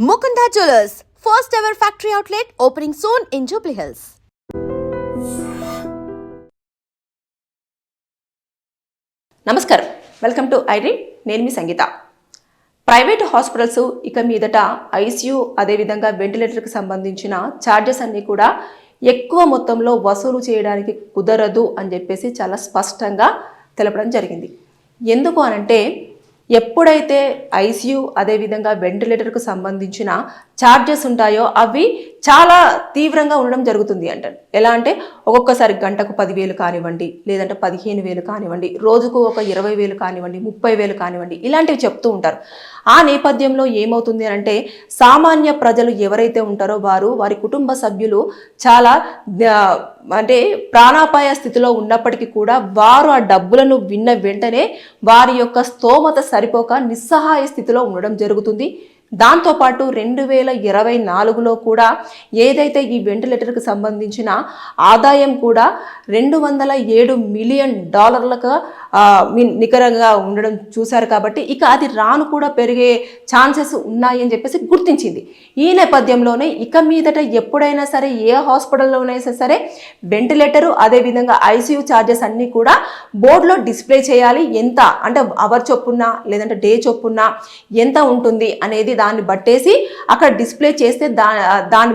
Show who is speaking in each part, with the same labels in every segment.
Speaker 1: Mukunda Jewelers, first ever factory outlet opening soon in Jubilee Hills.
Speaker 2: నమస్కారం, welcome to iDream. నేను మీ సంగీత. Private hospitals ఇక మీదట ICU అదేవిధంగా వెంటిలేటర్కి సంబంధించిన ఛార్జెస్ అన్నీ కూడా ఎక్కువ మొత్తంలో వసూలు చేయడానికి కుదరదు అని చెప్పేసి చాలా స్పష్టంగా తెలపడం జరిగింది. ఎందుకు అనంటే ఎప్పుడైతే ఐసీయూ అదేవిధంగా వెంటిలేటర్కు సంబంధించిన ఛార్జెస్ ఉంటాయో అవి చాలా తీవ్రంగా ఉండడం జరుగుతుంది అంటారు. ఎలా అంటే ఒక్కొక్కసారి గంటకు 10,000 కానివ్వండి, లేదంటే 15,000 కానివ్వండి, రోజుకు ఒక 20,000 కానివ్వండి, 30,000 కానివ్వండి, ఇలాంటివి చెప్తూ ఉంటారు. ఆ నేపథ్యంలో ఏమవుతుంది అంటే సామాన్య ప్రజలు ఎవరైతే ఉంటారో వారి కుటుంబ సభ్యులు చాలా అంటే ప్రాణాపాయ స్థితిలో ఉన్నప్పటికీ కూడా వారు ఆ డబ్బులను విన్న వెంటనే వారి యొక్క స్తోమత సరిపోక నిస్సహాయ స్థితిలో ఉండడం జరుగుతుంది. దాంతోపాటు 2024లో కూడా ఏదైతే ఈ వెంటిలేటర్కి సంబంధించిన ఆదాయం కూడా $207 మిలియన్ నికరంగా ఉండడం చూశారు. కాబట్టి ఇక అది రాను కూడా పెరిగే ఛాన్సెస్ ఉన్నాయి అని చెప్పేసి గుర్తించింది. ఈ నేపథ్యంలోనే ఇక మీదట ఎప్పుడైనా సరే ఏ హాస్పిటల్లోనైనా సరే వెంటిలేటరు అదేవిధంగా ఐసీయూ ఛార్జెస్ అన్నీ కూడా బోర్డులో డిస్ప్లే చేయాలి. ఎంత అంటే అవర్ చొప్పున లేదంటే డే చొప్పున ఎంత ఉంటుంది అనేది దాన్ని బట్టేసి అక్కడ డిస్ప్లే చేస్తే దాన్ని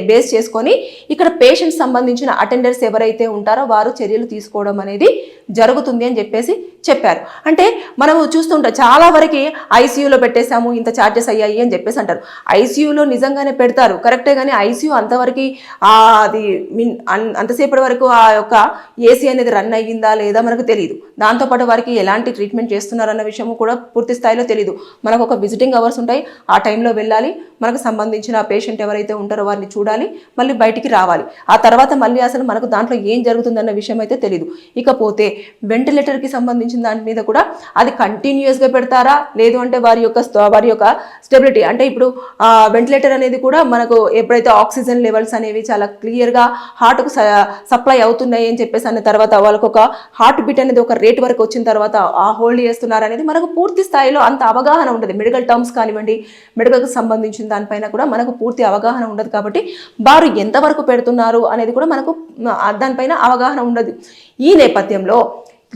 Speaker 2: బేస్ చేసుకొని ఇక్కడ పేషెంట్ సంబంధించిన అటెండర్స్ ఎవరైతే ఉంటారో వారు చర్యలు తీసుకోవడం అనేది జరుగుతుంది అని చెప్పేసి చెప్పారు. అంటే మనము చూస్తుంటాం చాలా వరకు ఐసీయూలో పెట్టేశాము ఇంత ఛార్జెస్ అయ్యాయి అని చెప్పేసి అంటారు. ఐసీయూలో నిజంగానే పెడతారు కరెక్టే, కానీ ఐసీయూ అంతవరకు అది అంతసేపటి వరకు ఆ యొక్క ఏసీ అనేది రన్ అయ్యిందా లేదా మనకు తెలియదు. దాంతోపాటు వారికి ఎలాంటి ట్రీట్మెంట్ చేస్తున్నారన్న విషయము కూడా పూర్తి స్థాయిలో తెలియదు. మనకు ఒక విజిటింగ్ అవర్స్ ఉంటాయి, ఆ టైంలో వెళ్ళాలి, మనకు సంబంధించిన పేషెంట్ ఎవరైతే ఉంటారో వారిని చూడాలి, మళ్ళీ బయటికి రావాలి. ఆ తర్వాత మళ్ళీ అసలు మనకు దాంట్లో ఏం జరుగుతుందన్న విషయం అయితే తెలియదు. ఇకపోతే వెంటిలేటర్కి సంబంధించిన దాని మీద కూడా అది కంటిన్యూస్గా పెడతారా, లేదు అంటే వారి యొక్క స్టెబిలిటీ అంటే ఇప్పుడు వెంటిలేటర్ అనేది కూడా మనకు ఎప్పుడైతే ఆక్సిజన్ లెవెల్స్ అనేవి చాలా క్లియర్గా హార్ట్కు సప్లై అవుతున్నాయి అని చెప్పేసి అన్న తర్వాత వాళ్ళకు ఒక హార్ట్ బీట్ అనేది ఒక రేట్ వరకు వచ్చిన తర్వాత ఆ హోల్డ్ చేస్తున్నారు అనేది మనకు పూర్తి స్థాయిలో అంత అవగాహన ఉండదు. మెడికల్ టర్మ్స్ కానివ్వండి, మెడికల్కి సంబంధించిన దానిపైన కూడా మనకు పూర్తి అవగాహన ఉండదు. కాబట్టి వారు ఎంతవరకు పెడుతున్నారు అనేది కూడా మనకు దానిపైన అవగాహన ఉండదు. ఈ నేపథ్యంలో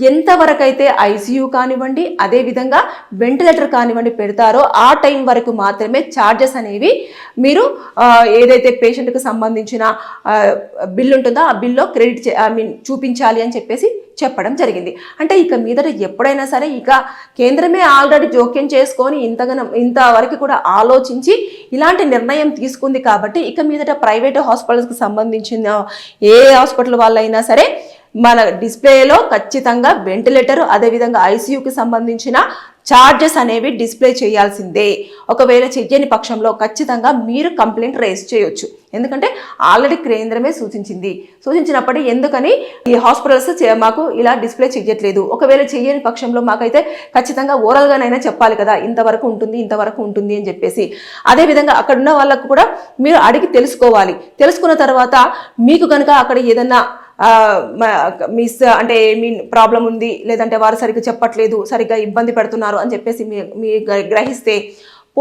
Speaker 2: ఎంతవరకు అయితే ఐసీయూ కానివ్వండి అదేవిధంగా వెంటిలేటర్ కానివ్వండి పెడతారో ఆ టైం వరకు మాత్రమే ఛార్జెస్ అనేవి మీరు ఏదైతే పేషెంట్కి సంబంధించిన బిల్ ఉంటుందో ఆ బిల్లో క్రెడిట్ చూపించాలి అని చెప్పేసి చెప్పడం జరిగింది. అంటే ఇక మీదట ఎప్పుడైనా సరే ఇక కేంద్రమే ఆల్రెడీ జోక్యం చేసుకొని ఇంతవరకు కూడా ఆలోచించి ఇలాంటి నిర్ణయం తీసుకుంది. కాబట్టి ఇక మీదట ప్రైవేట్ హాస్పిటల్స్కి సంబంధించిన ఏ హాస్పిటల్ వాళ్ళైనా సరే మన డిస్ప్లేలో ఖచ్చితంగా వెంటిలేటర్ అదేవిధంగా ఐసీయూకి సంబంధించిన ఛార్జెస్ అనేవి డిస్ప్లే చేయాల్సిందే. ఒకవేళ చెయ్యని పక్షంలో ఖచ్చితంగా మీరు కంప్లైంట్ రేస్ చేయొచ్చు. ఎందుకంటే ఆల్రెడీ కేంద్రమే సూచించినప్పటి ఎందుకని ఈ హాస్పిటల్స్ మాకు ఇలా డిస్ప్లే చేయట్లేదు, ఒకవేళ చెయ్యని పక్షంలో మాకైతే ఖచ్చితంగా ఓరల్గానైనా చెప్పాలి కదా ఇంతవరకు ఉంటుంది అని చెప్పేసి. అదేవిధంగా అక్కడ ఉన్న వాళ్ళకు కూడా మీరు అడిగి తెలుసుకోవాలి. తెలుసుకున్న తర్వాత మీకు కనుక అక్కడ ఏదన్నా అంటే ప్రాబ్లం ఉంది, లేదంటే వారు సరిగ్గా చెప్పట్లేదు, సరిగ్గా ఇబ్బంది పెడుతున్నారు అని చెప్పేసి మీ గ్రహిస్తే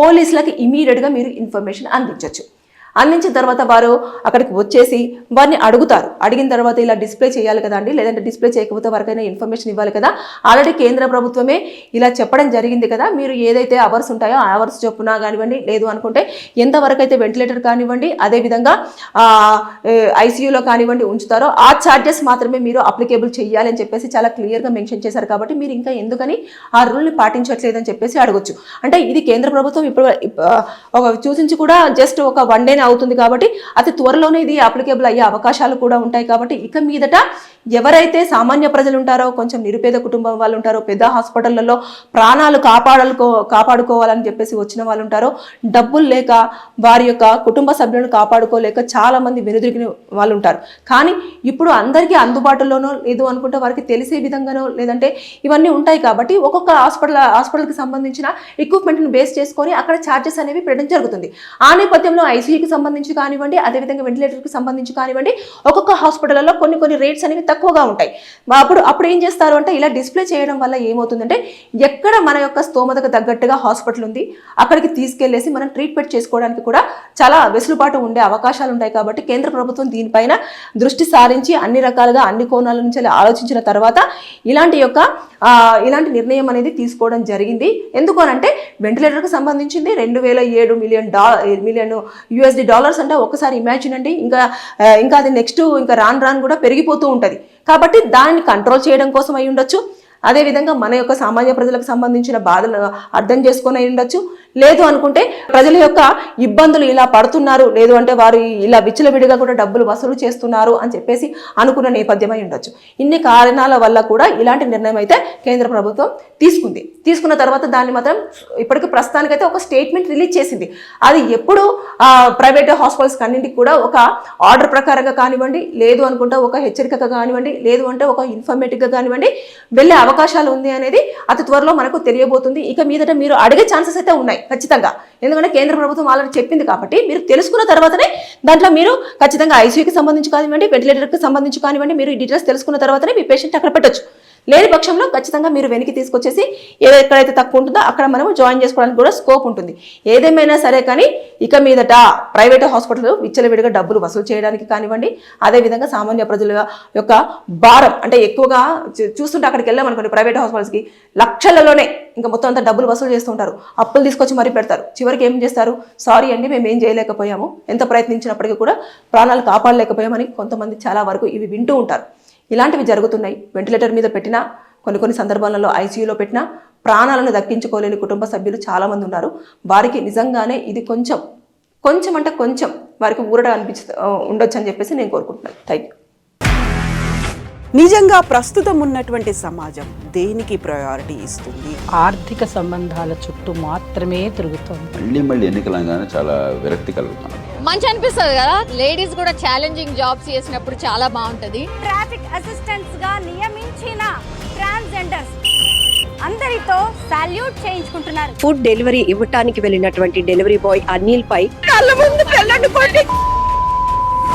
Speaker 2: పోలీసులకి ఇమీడియట్గా మీరు ఇన్ఫర్మేషన్ అందించవచ్చు. అందించిన తర్వాత వారు అక్కడికి వచ్చేసి వారిని అడుగుతారు. అడిగిన తర్వాత ఇలా డిస్ప్లే చేయాలి కదా అండి, లేదంటే డిస్ప్లే చేయకపోతే వరకైనా ఇన్ఫర్మేషన్ ఇవ్వాలి కదా, ఆల్రెడీ కేంద్ర ప్రభుత్వమే ఇలా చెప్పడం జరిగింది కదా, మీరు ఏదైతే అవర్స్ ఉంటాయో ఆ అవర్స్ చొప్పున కానివ్వండి, లేదు అనుకుంటే ఎంతవరకు అయితే వెంటిలేటర్ కానివ్వండి అదేవిధంగా ఐసీయూలో కానివ్వండి ఉంచుతారో ఆ ఛార్జెస్ మాత్రమే మీరు అప్లికేబుల్ చేయాలి అని చెప్పేసి చాలా క్లియర్గా మెన్షన్ చేశారు. కాబట్టి మీరు ఇంకా ఎందుకని ఆ రూల్ని పాటించట్లేదని చెప్పేసి అడగొచ్చు. అంటే ఇది కేంద్ర ప్రభుత్వం ఇప్పుడు సూచించి కూడా జస్ట్ ఒక 1 డే అవుతుంది. కాబట్టి అతి త్వరలోనే ఇది అప్లికేబుల్ అయ్యే అవకాశాలు కూడా ఉంటాయి. కాబట్టి ఇక మీదట ఎవరైతే సామాన్య ప్రజలు ఉంటారో, కొంచెం నిరుపేద కుటుంబం వాళ్ళు ఉంటారో, పెద్ద హాస్పిటళ్లలో ప్రాణాలు కాపాడుకోవాలని చెప్పేసి వచ్చిన వాళ్ళు ఉంటారో, డబ్బులు లేక వారి యొక్క కుటుంబ సభ్యులను కాపాడుకోలేక చాలా మంది వెనుదిరిగిన వాళ్ళు ఉంటారు. కానీ ఇప్పుడు అందరికీ అందుబాటులోనో లేదు అనుకుంటే వారికి తెలిసే విధంగానో లేదంటే ఇవన్నీ ఉంటాయి. కాబట్టి ఒక్కొక్క హాస్పిటల్కి సంబంధించిన ఎక్విప్మెంట్ని బేస్ చేసుకొని అక్కడ ఛార్జెస్ అనేవి పెట్టడం జరుగుతుంది. ఆ నేపథ్యంలో ఐసీయూకి సంబంధించి కానివ్వండి, అదేవిధంగా వెంటిలేటర్కి సంబంధించి కానివ్వండి, ఒక్కొక్క హాస్పిటల్లో కొన్ని రేట్స్ అనేవి తక్కువగా ఉంటాయి. అప్పుడు ఏం చేస్తారు అంటే ఇలా డిస్ప్లే చేయడం వల్ల ఏమవుతుందంటే ఎక్కడ మన యొక్క స్తోమతకు తగ్గట్టుగా హాస్పిటల్ ఉంది అక్కడికి తీసుకెళ్లేసి మనం ట్రీట్మెంట్ చేసుకోవడానికి కూడా చాలా వెసులుబాటు ఉండే అవకాశాలు ఉంటాయి. కాబట్టి కేంద్ర ప్రభుత్వం దీనిపైన దృష్టి సారించి అన్ని రకాలుగా అన్ని కోణాల నుంచి ఆలోచించిన తర్వాత ఇలాంటి నిర్ణయం అనేది తీసుకోవడం జరిగింది. ఎందుకు అనంటే వెంటిలేటర్కి సంబంధించింది 2007 మిలియన్ USD అంటే ఒక్కసారి ఇమాజిన్ అండి. ఇంకా అది నెక్స్ట్ ఇంకా రాను కూడా పెరిగిపోతూ ఉంటుంది. కాబట్టి దాన్ని కంట్రోల్ చేయడం కోసం అయి ఉండొచ్చు. అదేవిధంగా మన యొక్క సామాన్య ప్రజలకు సంబంధించిన బాధలు అర్థం చేసుకొని ఉండొచ్చు. లేదు అనుకుంటే ప్రజల యొక్క ఇబ్బందులు ఇలా పడుతున్నారు, లేదు అంటే వారు ఇలా విచ్చలవిడిగా కూడా డబ్బులు వసూలు చేస్తున్నారు అని చెప్పేసి అనుకున్న నేపథ్యమై ఉండొచ్చు. ఇన్ని కారణాల వల్ల కూడా ఇలాంటి నిర్ణయం అయితే కేంద్ర ప్రభుత్వం తీసుకున్న తర్వాత దాన్ని మాత్రం ఇప్పటికీ ప్రస్తుతానికైతే ఒక స్టేట్మెంట్ రిలీజ్ చేసింది. అది ఎప్పుడు ప్రైవేట్ హాస్పిటల్స్ అన్నింటికి కూడా ఒక ఆర్డర్ ప్రకారంగా కానివ్వండి, లేదు అనుకుంటే ఒక హెచ్చరికగా కానివ్వండి, లేదు అంటే ఒక ఇన్ఫర్మేటివ్గా కానివ్వండి వెళ్ళే అవకాశాలు ఉంది అనేది అతి త్వరలో మనకు తెలియబోతుంది. ఇక మీదట మీరు అడిగే ఛాన్సెస్ అయితే ఉన్నాయి ఖచ్చితంగా. ఎందుకంటే కేంద్ర ప్రభుత్వం ఆల్రెడీ చెప్పింది కాబట్టి మీరు తెలుసుకున్న తర్వాతనే దాంట్లో మీరు ఖచ్చితంగా ఐసీయూకి సంబంధించి కానివ్వండి, వెంటిలేటర్కి సంబంధించి కానివ్వండి, మీరు ఈ డీటెయిల్స్ తెలుసుకున్న తర్వాతనే మీ పేషెంట్ అక్కడ పెట్టొచ్చు. లేని పక్షంలో ఖచ్చితంగా మీరు వెనక్కి తీసుకొచ్చేసి ఎక్కడైతే తక్కువ ఉంటుందో అక్కడ మనము జాయిన్ చేసుకోవడానికి కూడా స్కోప్ ఉంటుంది. ఏదేమైనా సరే కానీ ఇక మీదట ప్రైవేట్ హాస్పిటల్ విచ్చలవిడిగా డబ్బులు వసూలు చేయడానికి కానివ్వండి, అదేవిధంగా సామాన్య ప్రజల యొక్క భారం అంటే ఎక్కువగా చూస్తుంటే అక్కడికి వెళ్ళామనుకోండి ప్రైవేట్ హాస్పిటల్స్కి లక్షలలోనే ఇంకా మొత్తం అంతా డబ్బులు వసూలు చేస్తుంటారు. అప్పులు తీసుకొచ్చి మరీ పెడతారు. చివరికి ఏం చేస్తారు, సారీ అండి మేము ఏం చేయలేకపోయాము, ఎంత ప్రయత్నించినప్పటికీ కూడా ప్రాణాలు కాపాడలేకపోయామని కొంతమంది చాలా వరకు ఇవి వింటూ ఉంటారు. ఇలాంటివి జరుగుతున్నాయి. వెంటిలేటర్ మీద పెట్టినా కొన్ని సందర్భాలలో ఐసీయూలో పెట్టినా ప్రాణాలను దక్కించుకోలేని కుటుంబ సభ్యులు చాలామంది ఉన్నారు. వారికి నిజంగానే ఇది కొంచెం వారికి ఊరట ఉండొచ్చు అని చెప్పేసి నేను కోరుకుంటున్నాను. Thank you.
Speaker 3: నిజంగా ప్రస్తుతం ఉన్నటువంటి సమాజం దేనికి ప్రయారిటీ ఇస్తుంది?
Speaker 4: ఆర్థిక సంబంధాల చుట్టూ మాత్రమే తిరుగుతుంది.
Speaker 5: మళ్ళీ ఎన్నికలంగానే చాలా విరక్తి కలుగుతాను.
Speaker 6: మంచి అనిపిస్తుంది కదా, లేడీస్ కూడా ఛాలెంజింగ్ జాబ్స్ చేసినప్పుడు చాలా బాగుంటది.
Speaker 7: ట్రాఫిక్ అసిస్టెంట్స్ గా నియమించిన ట్రాన్స్జెండర్స్ అందరితో సాల్యూట్ చేయించుకుంటున్నారు.
Speaker 8: ఫుడ్ డెలివరీ ఇవ్వటానికి వెళ్ళినటువంటి డెలివరీ బాయ్ అనిల్ పై
Speaker 2: కళ్ళ ముందు